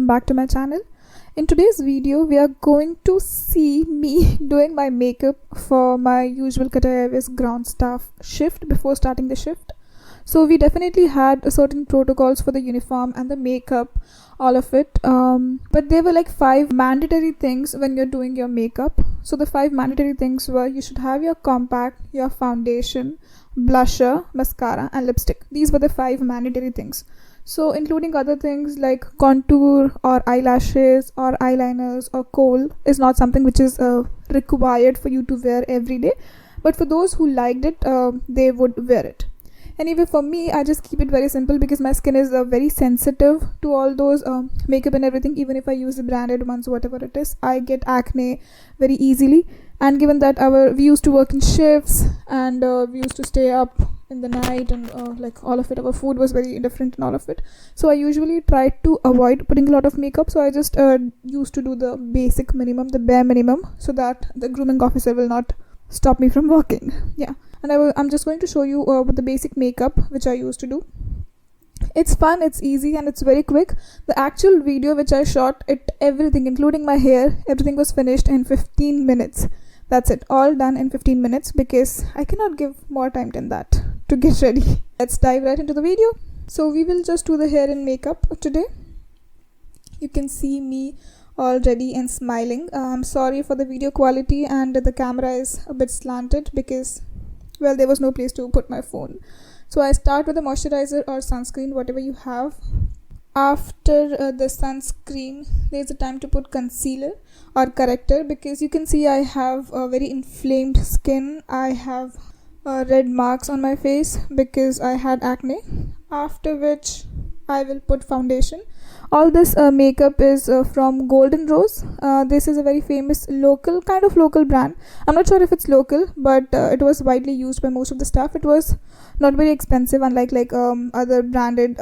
back to my channel. In today's video we are going to see me doing my makeup for my usual Qatar Airways ground staff shift before starting the shift. So we definitely had certain protocols for the uniform and the makeup, all of it, but there were like 5 mandatory things when you're doing your makeup. So the 5 mandatory things were: you should have your compact, your foundation, blusher, mascara and lipstick. These were the 5 mandatory things. So including other things like contour or eyelashes or eyeliners or kohl is not something which is required for you to wear every day, but for those who liked it, they would wear it. Anyway, for me, I just keep it very simple because my skin is very sensitive to all those makeup and everything. Even if I use the branded ones, whatever it is, I get acne very easily. And given that we used to work in shifts and we used to stay up in the night and like all of it, our food was very different and all of it. So I usually try to avoid putting a lot of makeup. So I just used to do the basic minimum, the bare minimum, so that the grooming officer will not stop me from working. Yeah. And I'm just going to show you with the basic makeup which I used to do. It's fun, it's easy and it's very quick. The actual video which I shot, everything including my hair, everything was finished in 15 minutes. That's it, all done in 15 minutes because I cannot give more time than that to get ready. Let's dive right into the video. So we will just do the hair and makeup today. You can see me all ready and smiling. I'm sorry for the video quality and the camera is a bit slanted because, well, there was no place to put my phone. So I start with a moisturizer or sunscreen, whatever you have. After the sunscreen, there's a time to put concealer or corrector because you can see I have a very inflamed skin. I have red marks on my face because I had acne. After which I will put foundation. All this makeup is from Golden Rose. This is a very famous local brand. I'm not sure if it's local, but it was widely used by most of the staff. It was not very expensive, unlike other branded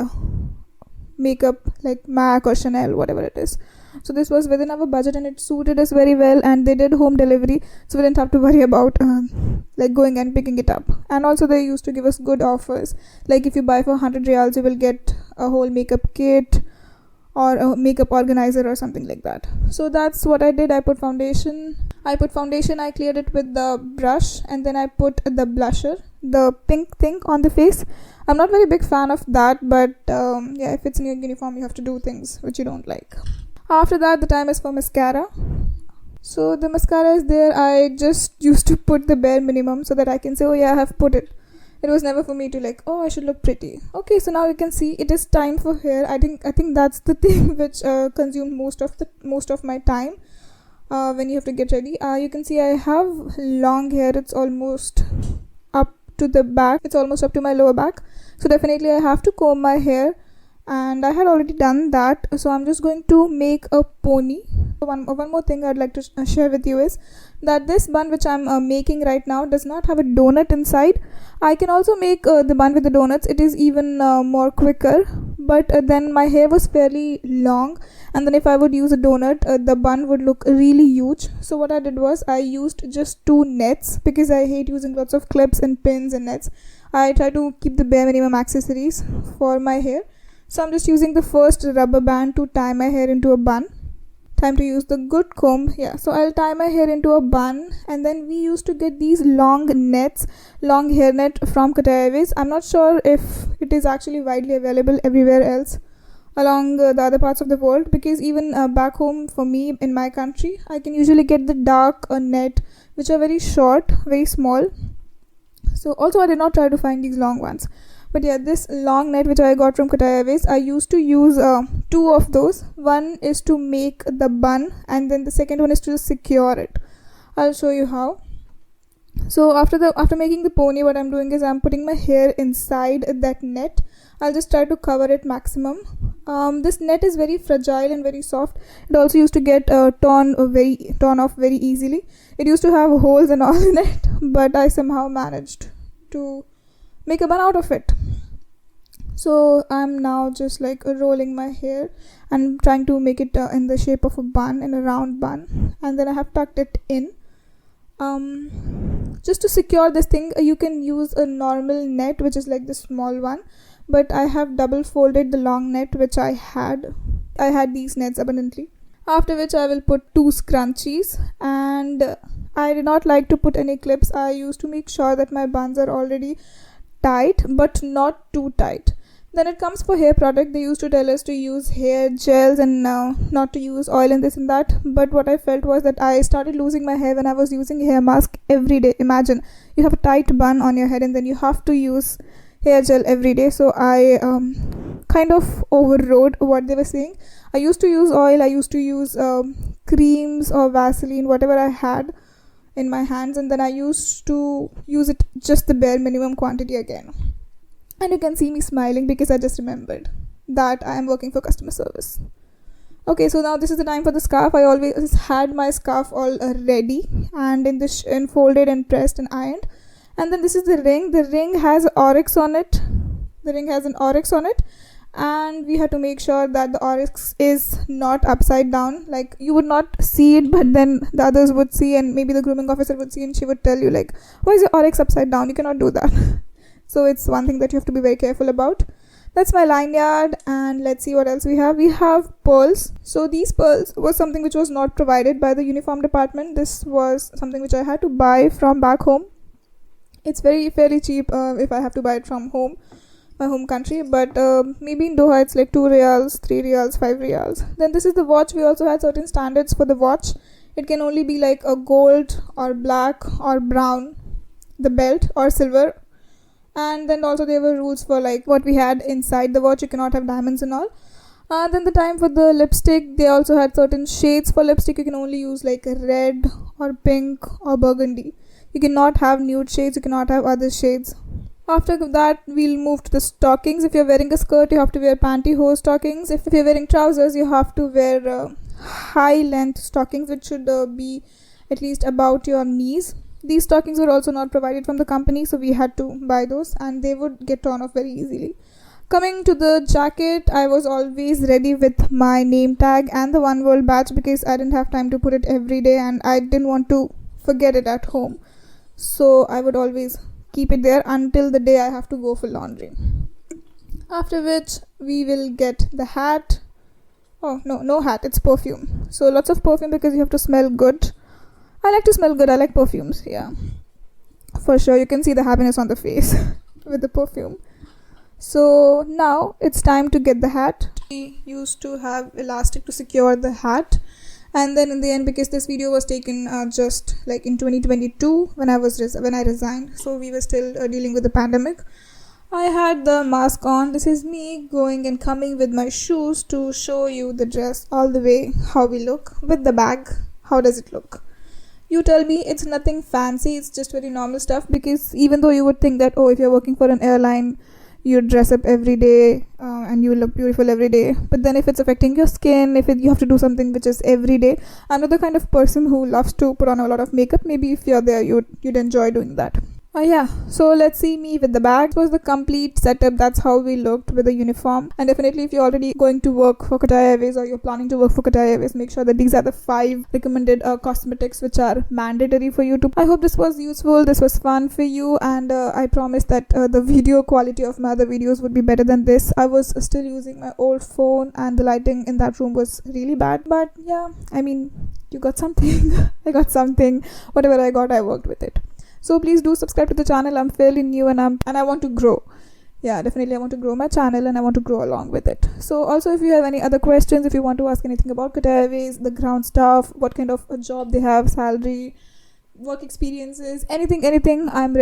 makeup like MAC or Chanel, whatever it is. So this was within our budget and it suited us very well, and they did home delivery, so we didn't have to worry about like going and picking it up. And also they used to give us good offers, like if you buy for 100 riyals you will get a whole makeup kit or a makeup organizer or something like that. So that's what I did. I put foundation, I cleared it with the brush, and then I put the blusher, the pink thing on the face. I'm not very big fan of that, but yeah, if it's in your uniform you have to do things which you don't like. After that, the time is for mascara. So the mascara is there. I just used to put the bare minimum so that I can say, oh yeah, I have put it. It was never for me to like, oh, I should look pretty. Okay, so now you can see it is time for hair. I think that's the thing which consumed most of my time when you have to get ready. You can see I have long hair. It's almost up to the back. It's almost up to my lower back. So definitely I have to comb my hair, and I had already done that. So I'm just going to make a pony. One more thing I'd like to share with you is that this bun which I'm making right now does not have a donut inside. I can also make the bun with the donuts. It is even more quicker, but then my hair was fairly long, and then if I would use a donut, the bun would look really huge. So what I did was I used just 2 nets because I hate using lots of clips and pins and nets. I try to keep the bare minimum accessories for my hair. So I'm just using the first rubber band to tie my hair into a bun. Time to use the good comb. Yeah, so I'll tie my hair into a bun, and then we used to get these long hair net from Qatar Airways. I'm not sure if it is actually widely available everywhere else along the other parts of the world, because even back home for me in my country, I can usually get the dark net which are very short, very small. So also I did not try to find these long ones. But yeah, this long net which I got from Qatar Airways, I used to use 2 of those. One is to make the bun, and then the second one is to secure it. I'll show you how. So after making the pony, what I'm doing is I'm putting my hair inside that net. I'll just try to cover it maximum. This net is very fragile and very soft. It also used to get torn off very easily. It used to have holes and all in it, but I somehow managed to make a bun out of it. So I'm now just like rolling my hair and trying to make it in the shape of a bun, in a round bun, and then I have tucked it in. Just to secure this thing, you can use a normal net which is like the small one, but I have double folded the long net which I had these nets abundantly, after which I will put 2 scrunchies. And I did not like to put any clips. I used to make sure that my buns are already tight but not too tight. Then it comes for hair product. They used to tell us to use hair gels and not to use oil and this and that. But what I felt was that I started losing my hair when I was using hair mask every day. Imagine, you have a tight bun on your head and then you have to use hair gel every day. So I kind of overrode what they were saying. I used to use oil. I used to use creams or Vaseline, whatever I had in my hands, and then I used to use it just the bare minimum quantity again. And you can see me smiling because I just remembered that I am working for customer service. Okay, so now this is the time for the scarf. I always had my scarf all ready and in this folded and pressed and ironed. And then this is the ring. The ring has oryx on it. The ring has an oryx on it, and we had to make sure that the oryx is not upside down. Like, you would not see it, but then the others would see, and maybe the grooming officer would see, and she would tell you like, why is your oryx upside down? You cannot do that. So it's one thing that you have to be very careful about. That's my lanyard, and let's see what else we have. We have pearls. So these pearls was something which was not provided by the uniform department. This was something which I had to buy from back home. It's fairly cheap if I have to buy it from my home country, but maybe in Doha it's like 2 riyals, 3 riyals, 5 riyals. Then this is the watch. We also had certain standards for the watch. It can only be like a gold or black or brown, the belt, or silver. And then also there were rules for like what we had inside the watch. You cannot have diamonds and all. Then the time for the lipstick, they also had certain shades for lipstick. You can only use like red or pink or burgundy. You cannot have nude shades. You cannot have other shades. After that, we'll move to the stockings. If you're wearing a skirt, you have to wear pantyhose stockings. If you're wearing trousers, you have to wear high length stockings which should be at least about your knees. These stockings were also not provided from the company, so we had to buy those, and they would get torn off very easily. Coming to the jacket, I was always ready with my name tag and the One World badge because I didn't have time to put it every day and I didn't want to forget it at home. So I would always keep it there until the day I have to go for laundry. After which we will get the hat. Oh, no hat, it's perfume. So lots of perfume because you have to smell good. I like to smell good. I like perfumes. Yeah, for sure. You can see the happiness on the face with the perfume. So now it's time to get the hat. We used to have elastic to secure the hat, and then in the end, because this video was taken just like in 2022 when I resigned, so we were still dealing with the pandemic. I had the mask on. This is me going and coming with my shoes to show you the dress all the way, how we look with the bag. How does it look? You tell me. It's nothing fancy, it's just very normal stuff, because even though you would think that, oh, if you're working for an airline, you dress up every day and you look beautiful every day, but then if it's affecting your skin, you have to do something which is every day. I'm not the kind of person who loves to put on a lot of makeup. Maybe if you're there, you'd enjoy doing that. Yeah, so let's see me with the bag. This was the complete setup. That's how we looked with the uniform. And definitely if you're already going to work for Qatar Airways or you're planning to work for Qatar Airways, make sure that these are the 5 recommended cosmetics which are mandatory for you to. I hope this was useful, this was fun for you, and I promise that the video quality of my other videos would be better than this. I was still using my old phone and the lighting in that room was really bad, but yeah, I mean, you got something. I got something. Whatever I got, I worked with it. So please do subscribe to the channel. I'm fairly new and I want to grow. Yeah, definitely I want to grow my channel and I want to grow along with it. So also, if you have any other questions, if you want to ask anything about Qatar Airways, the ground staff, what kind of a job they have, salary, work experiences, anything, I'm ready.